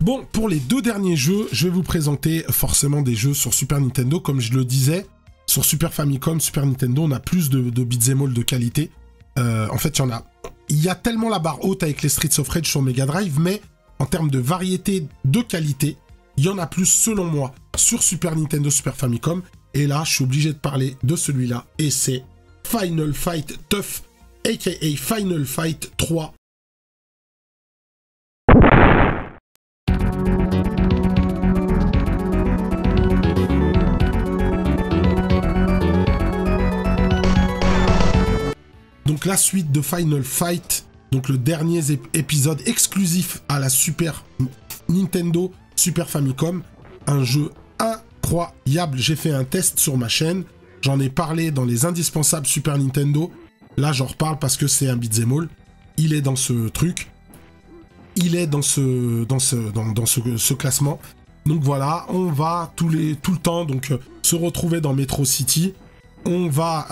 Bon, pour les 2 derniers jeux, je vais vous présenter forcément des jeux sur Super Nintendo. Comme je le disais, sur Super Famicom, Super Nintendo, on a plus de beat'em all de qualité. En fait, il y a tellement la barre haute avec les Streets of Rage sur Mega Drive, mais en termes de variété de qualité, il y en a plus, selon moi, sur Super Nintendo, Super Famicom. Et là, je suis obligé de parler de celui-là, et c'est Final Fight Tough, a.k.a. Final Fight 3. donc la suite de Final Fight, donc le dernier épisode exclusif à la Super Nintendo, Super Famicom, un jeu incroyable. J'ai fait un test sur ma chaîne, j'en ai parlé dans les indispensables Super Nintendo, là j'en reparle parce que c'est un beat'em all, il est dans ce truc, il est dans ce classement. Donc voilà, on va tout le temps donc se retrouver dans Metro City. On va,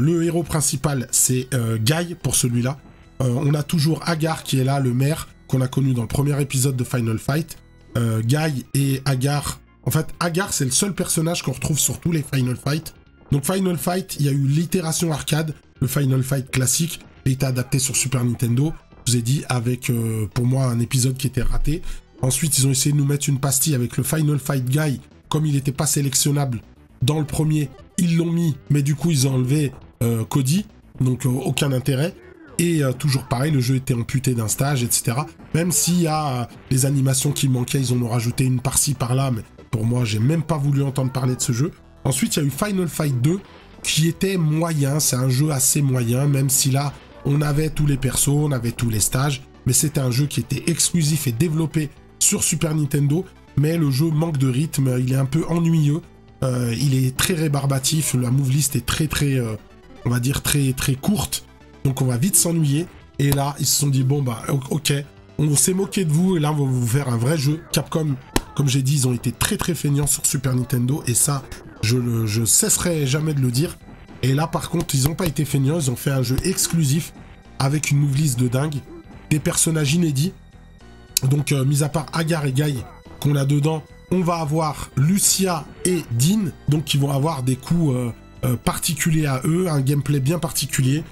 le héros principal, c'est Guy pour celui-là. On a toujours Agar qui est là, le maire, qu'on a connu dans le premier épisode de Final Fight. Guy et Agar. En fait, Agar, c'est le seul personnage qu'on retrouve sur tous les Final Fight. Donc Final Fight, il y a eu l'itération arcade, le Final Fight classique, il a été adapté sur Super Nintendo. Je vous ai dit, avec, pour moi, un épisode qui était raté. Ensuite, ils ont essayé de nous mettre une pastille avec le Final Fight Guy. Comme il n'était pas sélectionnable dans le premier, ils l'ont mis, mais du coup, ils ont enlevé Cody. Donc, aucun intérêt. Et toujours pareil, le jeu était amputé d'un stage, etc. Même s'il y a les animations qui manquaient, ils en ont rajouté une par-ci, par-là. Mais pour moi, j'ai même pas voulu entendre parler de ce jeu. Ensuite, il y a eu Final Fight 2, qui était moyen. C'est un jeu assez moyen, même si là, on avait tous les persos, on avait tous les stages. Mais c'était un jeu qui était exclusif et développé sur Super Nintendo, mais le jeu manque de rythme, il est un peu ennuyeux, il est très rébarbatif, la move list est très on va dire très courte, donc on va vite s'ennuyer, et là ils se sont dit bon bah ok, on s'est moqué de vous, et là on va vous faire un vrai jeu. Capcom, comme j'ai dit, ils ont été très feignants sur Super Nintendo, et ça, je cesserai jamais de le dire, et là par contre ils n'ont pas été feignants, ils ont fait un jeu exclusif, avec une move list de dingue, des personnages inédits. Donc, mis à part Agar et Guy qu'on a dedans, on va avoir Lucia et Dean, donc qui vont avoir des coups particuliers à eux, un gameplay bien particulier.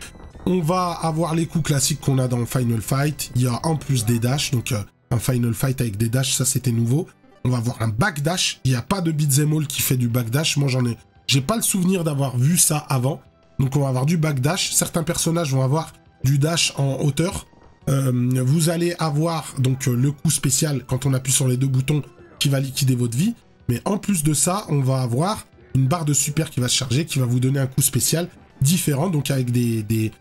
On va avoir les coups classiques qu'on a dans Final Fight. Il y a en plus des dashs, donc un Final Fight avec des dashs, ça c'était nouveau. On va avoir un backdash. Il n'y a pas de beat'em all qui fait du backdash. Moi, j'ai pas le souvenir d'avoir vu ça avant. Donc, on va avoir du backdash. Certains personnages vont avoir du dash en hauteur. Vous allez avoir donc le coup spécial quand on appuie sur les deux boutons qui va liquider votre vie, mais en plus de ça on va avoir une barre de super qui va se charger, qui va vous donner un coup spécial différent, donc avec des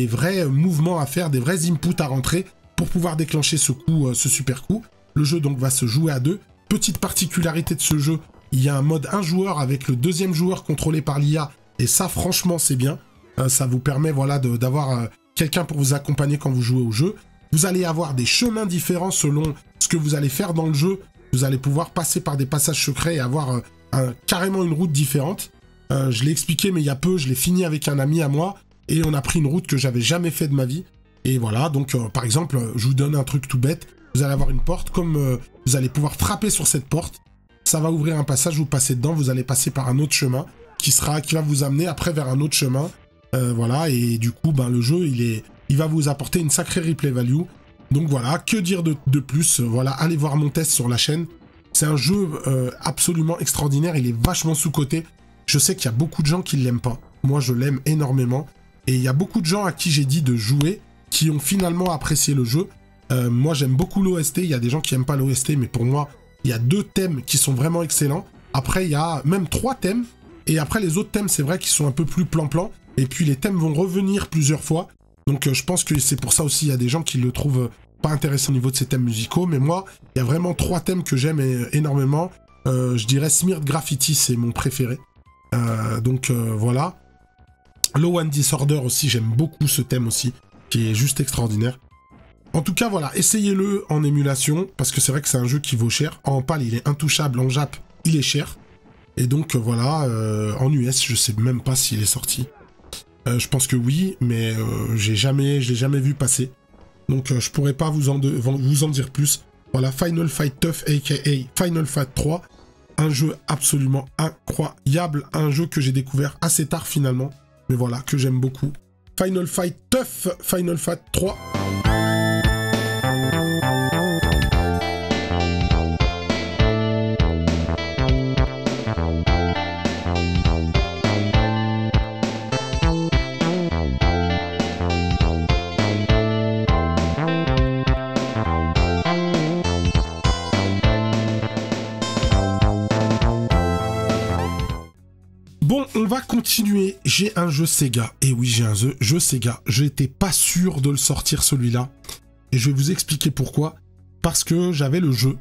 vrais mouvements à faire, des vrais inputs à rentrer pour pouvoir déclencher ce coup, ce super coup. Le jeu donc va se jouer à deux. Petite particularité de ce jeu, il y a un mode un joueur avec le deuxième joueur contrôlé par l'IA, et ça franchement c'est bien, ça vous permet voilà d'avoir quelqu'un pour vous accompagner quand vous jouez au jeu. Vous allez avoir des chemins différents selon ce que vous allez faire dans le jeu. Vous allez pouvoir passer par des passages secrets et avoir carrément une route différente. Je l'ai expliqué, mais il y a peu, je l'ai fini avec un ami à moi, et on a pris une route que j'avais jamais fait de ma vie. Et voilà, donc par exemple, je vous donne un truc tout bête. Vous allez avoir une porte, comme vous allez pouvoir frapper sur cette porte. Ça va ouvrir un passage, vous passez dedans, vous allez passer par un autre chemin qui va vous amener après vers un autre chemin. Voilà, et du coup, ben, le jeu, il va vous apporter une sacrée replay value. Donc voilà, que dire de plus? Voilà, allez voir mon test sur la chaîne. C'est un jeu absolument extraordinaire, il est vachement sous-coté. Je sais qu'il y a beaucoup de gens qui ne l'aiment pas. Moi, je l'aime énormément. Et il y a beaucoup de gens à qui j'ai dit de jouer, qui ont finalement apprécié le jeu. Moi, j'aime beaucoup l'OST. Il y a des gens qui n'aiment pas l'OST, mais pour moi, il y a 2 thèmes qui sont vraiment excellents. Après, il y a même 3 thèmes. Et après, les autres thèmes, c'est vrai qu'ils sont un peu plus plan-plan. Et puis, les thèmes vont revenir plusieurs fois. Donc, je pense que c'est pour ça aussi, il y a des gens qui le trouvent pas intéressant au niveau de ces thèmes musicaux. Mais moi, il y a vraiment 3 thèmes que j'aime énormément. Je dirais Smeared Graffiti, c'est mon préféré. Voilà. Law and Disorder aussi, j'aime beaucoup ce thème aussi, qui est juste extraordinaire. En tout cas, voilà, essayez-le en émulation, parce que c'est vrai que c'est un jeu qui vaut cher. En PAL, il est intouchable, en Jap, il est cher. Et donc, voilà, en US, je sais même pas s'il est sorti. Je pense que oui, mais je l'ai jamais vu passer. Donc, je pourrais pas vous en dire plus. Voilà, Final Fight Tough, a.k.a. Final Fight 3. Un jeu absolument incroyable, un jeu que j'ai découvert assez tard finalement. Mais voilà, que j'aime beaucoup. Final Fight Tough, Final Fight 3. Bon, On va continuer. J'ai un jeu Sega. Et oui, j'ai un jeu Sega. J'étais pas sûr de le sortir celui-là. Et je vais vous expliquer pourquoi. Parce que j'avais le jeu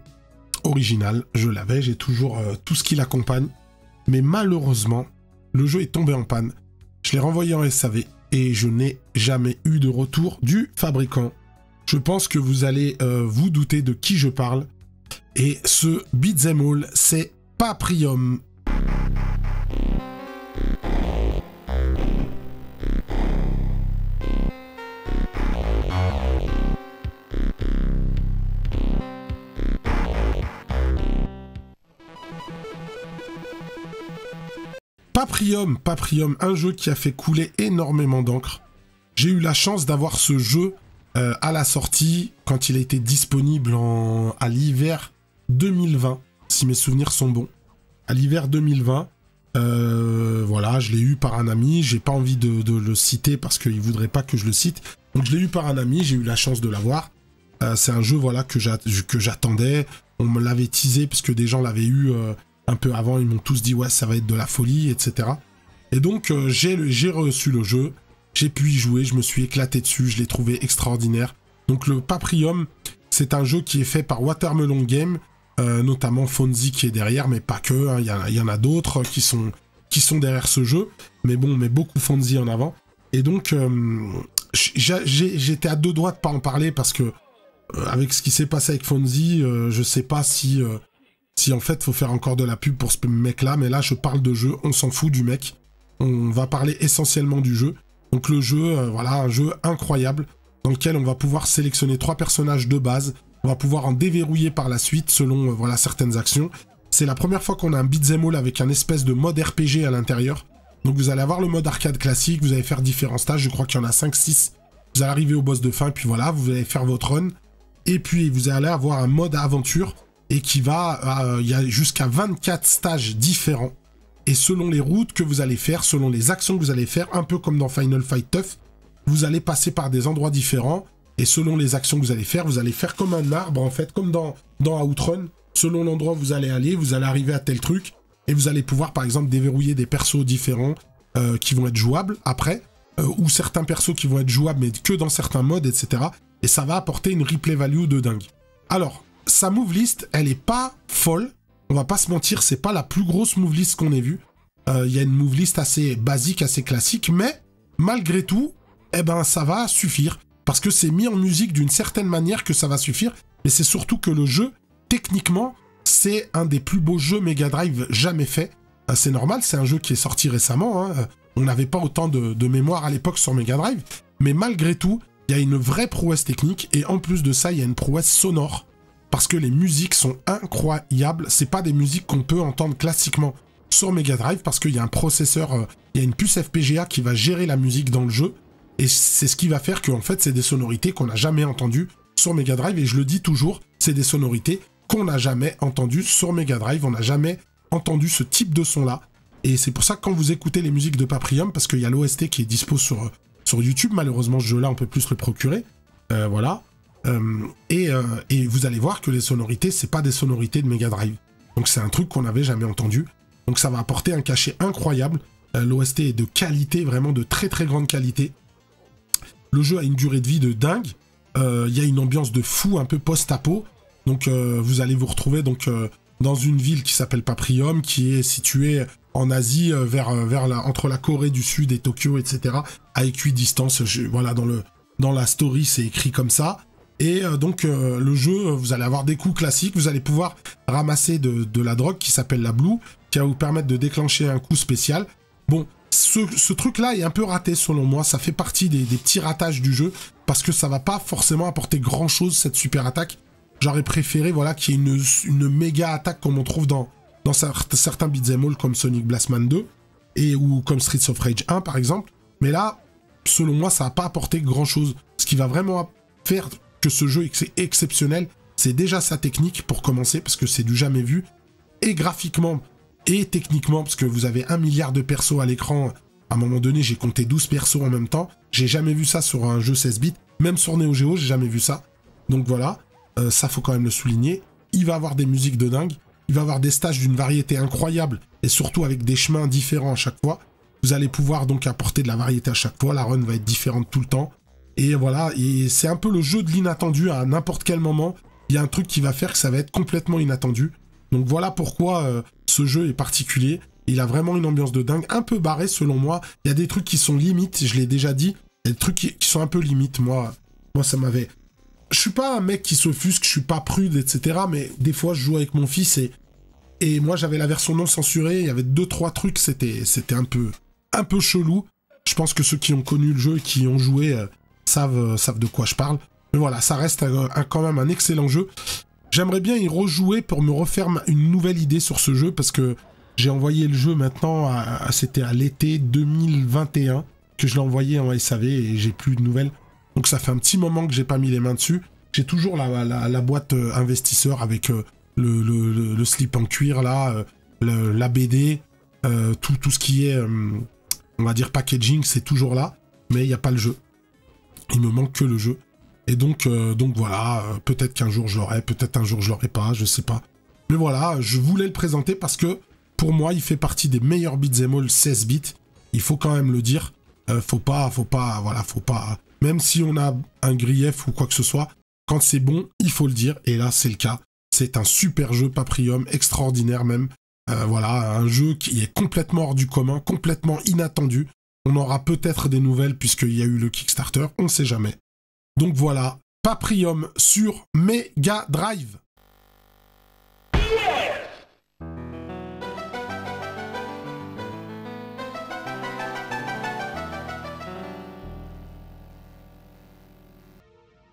original. Je l'avais. J'ai toujours tout ce qui l'accompagne. Mais malheureusement, le jeu est tombé en panne. Je l'ai renvoyé en SAV. Et je n'ai jamais eu de retour du fabricant. Je pense que vous allez vous douter de qui je parle. Et ce Beat'em All, c'est Paprium. Paprium, un jeu qui a fait couler énormément d'encre. J'ai eu la chance d'avoir ce jeu à la sortie, quand il a été disponible à l'hiver 2020, si mes souvenirs sont bons. À l'hiver 2020, voilà, je l'ai eu par un ami. J'ai pas envie de le citer parce qu'il voudrait pas que je le cite. Donc je l'ai eu par un ami, j'ai eu la chance de l'avoir. C'est un jeu voilà, que j'attendais. On me l'avait teasé parce que des gens l'avaient eu un peu avant. Ils m'ont tous dit ouais, ça va être de la folie, etc. Et donc j'ai reçu le jeu. J'ai pu y jouer, je me suis éclaté dessus, je l'ai trouvé extraordinaire. Donc le Paprium, c'est un jeu qui est fait par Watermelon Game, notamment Fonzie qui est derrière, mais pas que, hein, y en a d'autres qui sont derrière ce jeu, mais bon, mais beaucoup Fonzie en avant. Et donc, j'étais à deux doigts de pas en parler parce que, avec ce qui s'est passé avec Fonzie, je sais pas si en fait faut faire encore de la pub pour ce mec-là, mais là je parle de jeu, on s'en fout du mec, on va parler essentiellement du jeu. Donc le jeu, voilà, un jeu incroyable dans lequel on va pouvoir sélectionner 3 personnages de base. On va pouvoir en déverrouiller par la suite selon voilà, certaines actions. C'est la première fois qu'on a un beat'em all avec un espèce de mode RPG à l'intérieur. Donc vous allez avoir le mode arcade classique, vous allez faire différents stages, je crois qu'il y en a 5-6. Vous allez arriver au boss de fin, puis voilà, vous allez faire votre run. Et puis vous allez avoir un mode aventure et qui va, il y a jusqu'à 24 stages différents. Et selon les routes que vous allez faire, selon les actions que vous allez faire, un peu comme dans Final Fight Tough, vous allez passer par des endroits différents. Et selon les actions que vous allez faire comme un arbre, en fait, comme dans Outrun. Selon l'endroit où vous allez arriver à tel truc. Et vous allez pouvoir, par exemple, déverrouiller des persos différents qui vont être jouables après. Ou certains persos qui vont être jouables, mais que dans certains modes, etc. Et ça va apporter une replay value de dingue. Alors, sa move list, elle est pas folle. On va pas se mentir, c'est pas la plus grosse move list qu'on ait vue. Il y a une move list assez basique, assez classique, mais malgré tout, eh ben ça va suffire. Parce que c'est mis en musique d'une certaine manière que ça va suffire. Mais c'est surtout que le jeu, techniquement, c'est un des plus beaux jeux Mega Drive jamais fait. C'est normal, c'est un jeu qui est sorti récemment. Hein. On n'avait pas autant de mémoire à l'époque sur Mega Drive. Mais malgré tout, il y a une vraie prouesse technique. Et en plus de ça, il y a une prouesse sonore. Parce que les musiques sont incroyables. C'est pas des musiques qu'on peut entendre classiquement sur Mega Drive parce qu'il y a un processeur, il y a une puce FPGA qui va gérer la musique dans le jeu. Et c'est ce qui va faire qu'en fait, c'est des sonorités qu'on n'a jamais entendues sur Mega Drive. Et je le dis toujours, c'est des sonorités qu'on n'a jamais entendues sur Mega Drive. On n'a jamais entendu ce type de son-là. Et c'est pour ça que quand vous écoutez les musiques de Paprium, parce qu'il y a l'OST qui est dispo sur YouTube, malheureusement, ce jeu-là, on peut plus le procurer. Voilà. Et vous allez voir que les sonorités, c'est pas des sonorités de Mega Drive. Donc c'est un truc qu'on n'avait jamais entendu. Donc ça va apporter un cachet incroyable. L'OST est de qualité, vraiment de très très grande qualité. Le jeu a une durée de vie de dingue. Il y a une ambiance de fou, un peu post-apo. Donc vous allez vous retrouver donc, dans une ville qui s'appelle Paprium, qui est située en Asie, entre la Corée du Sud et Tokyo, etc. À équidistance. Voilà, dans la story, c'est écrit comme ça. Et donc le jeu, vous allez avoir des coups classiques, vous allez pouvoir ramasser de la drogue qui s'appelle la Blue, qui va vous permettre de déclencher un coup spécial. Bon, ce truc-là est un peu raté selon moi, ça fait partie des petits ratages du jeu, parce que ça va pas forcément apporter grand-chose cette super attaque. J'aurais préféré voilà, qu'il y ait une méga attaque comme on trouve dans certains beat'em all comme Sonic Blastman 2, ou comme Streets of Rage 1 par exemple. Mais là, selon moi, ça va pas apporter grand-chose. Ce qui va vraiment faire que ce jeu est exceptionnel, c'est déjà sa technique pour commencer, parce que c'est du jamais vu, et graphiquement, et techniquement, parce que vous avez 1 milliard de persos à l'écran. À un moment donné, j'ai compté 12 persos en même temps. J'ai jamais vu ça sur un jeu 16 bits. Même sur Neo Geo, j'ai jamais vu ça. Donc voilà, ça faut quand même le souligner. Il va avoir des musiques de dingue. Il va avoir des stages d'une variété incroyable. Et surtout avec des chemins différents à chaque fois. Vous allez pouvoir donc apporter de la variété à chaque fois. La run va être différente tout le temps. Et voilà, et c'est un peu le jeu de l'inattendu. À n'importe quel moment, il y a un truc qui va faire que ça va être complètement inattendu. Donc voilà pourquoi ce jeu est particulier. Il a vraiment une ambiance de dingue, un peu barré selon moi. Il y a des trucs qui sont limites, je l'ai déjà dit. Il y a des trucs qui sont un peu limites. Moi ça m'avait... Je suis pas un mec qui s'offusque, je suis pas prude, etc. Mais des fois, je joue avec mon fils et moi, j'avais la version non censurée. Il y avait 2-3 trucs, c'était un peu chelou. Je pense que ceux qui ont connu le jeu et qui ont joué savent de quoi je parle. Mais voilà, ça reste quand même un excellent jeu. J'aimerais bien y rejouer pour me refaire une nouvelle idée sur ce jeu parce que j'ai envoyé le jeu maintenant, c'était à l'été 2021 que je l'ai envoyé en SAV et j'ai plus de nouvelles. Donc ça fait un petit moment que j'ai pas mis les mains dessus. J'ai toujours la boîte investisseur avec le slip en cuir là, la BD, tout ce qui est, on va dire packaging, c'est toujours là, mais il n'y a pas le jeu. Il me manque que le jeu. Et donc voilà, peut-être qu'un jour je l'aurai, peut-être un jour je l'aurai pas, je sais pas. Mais voilà, je voulais le présenter parce que pour moi, il fait partie des meilleurs beat'em all 16 bits. Il faut quand même le dire. Faut pas, même si on a un grief ou quoi que ce soit, quand c'est bon, il faut le dire. Et là, c'est le cas. C'est un super jeu Paprium, extraordinaire même. Voilà, un jeu qui est complètement hors du commun, complètement inattendu. On aura peut-être des nouvelles puisqu'il y a eu le Kickstarter, on ne sait jamais. Donc voilà, Paprium sur Mega Drive.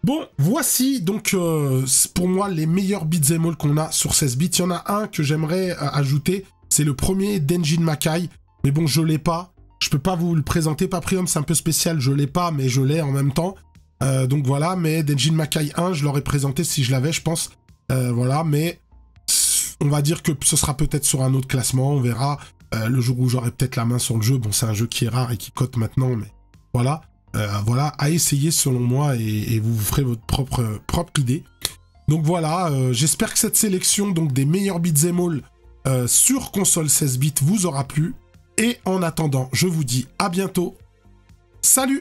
Bon, voici donc pour moi les meilleurs beat'em all qu'on a sur 16 bits. Il y en a un que j'aimerais ajouter, c'est le premier Denjin Makai. Mais bon, je l'ai pas. Je peux pas vous le présenter. Paprium, c'est un peu spécial, je l'ai pas, mais je l'ai en même temps. Donc voilà, mais Denjin Makai 1, je l'aurais présenté si je l'avais, je pense. Voilà, mais on va dire que ce sera peut-être sur un autre classement, on verra. Le jour où j'aurai peut-être la main sur le jeu. Bon, c'est un jeu qui est rare et qui cote maintenant, mais voilà. Voilà, à essayer selon moi et vous ferez votre propre idée. Donc voilà, j'espère que cette sélection donc des meilleurs beat'em all sur console 16 bits vous aura plu. Et en attendant, je vous dis à bientôt. Salut!